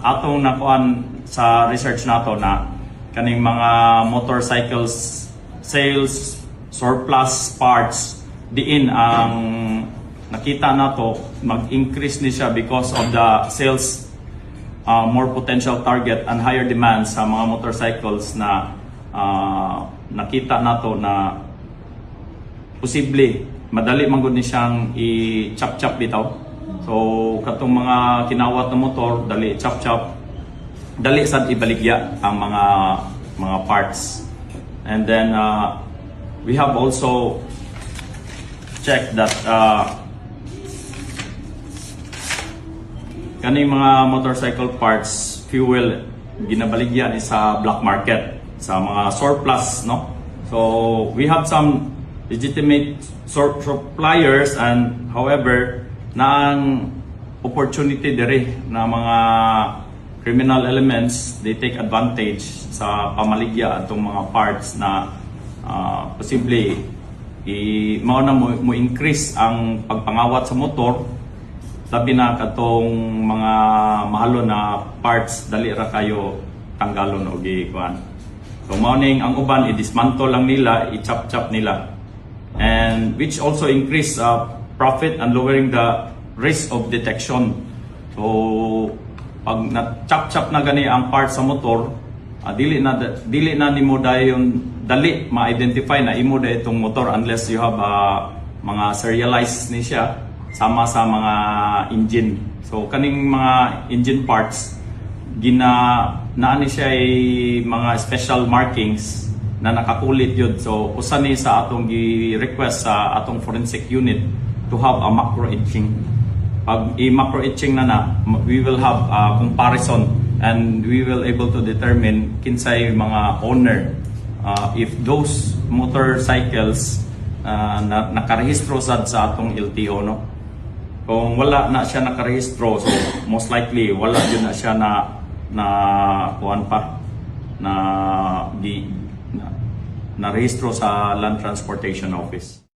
atong nakuan sa research nato na kaning mga motorcycles sales surplus parts diin ang nakita nato mag-increase ni siya because of the sales more potential target and higher demand sa mga motorcycles na nakita nato na posible madali man gud ni siyang i-chop-chop bitaw. So katong mga kinawat na motor dali chop-chop, dali sad ibaligya ang mga parts. And then we have also checked that kaning mga motorcycle parts fuel ginabaligya ni sa black market sa mga surplus, no? So we have some legitimate suppliers, and however na ang opportunity diri na mga criminal elements, they take advantage sa pamaligya atong mga parts na posible mao na mo increase ang pagpangawat sa motor, labi na katong mga mahalo na parts dali ra kayo tanggalon o gikuan. So mao ning ang uban i-dismantle lang nila, i-chop-chop nila, and which also increase profit and lowering the risk of detection. So pag na-chop-chop na gani ang parts sa motor, dili na nimo dayon dali ma-identify na imo da itong motor unless you have mga serialized ni siya sama sa mga engine. So kaning mga engine parts naani siya ay mga special markings na nakakulit yun. So usa ni sa atong gi-request sa atong forensic unit to have a macro etching. Pag i-macro etching na we will have a comparison and we will able to determine kinsay mga owner if those motorcycles na nakarehistro sad sa atong LTO, no? Kung wala na siya nakarehistro, so most likely wala yun na siya na kuan pa na rehistro sa Land Transportation Office.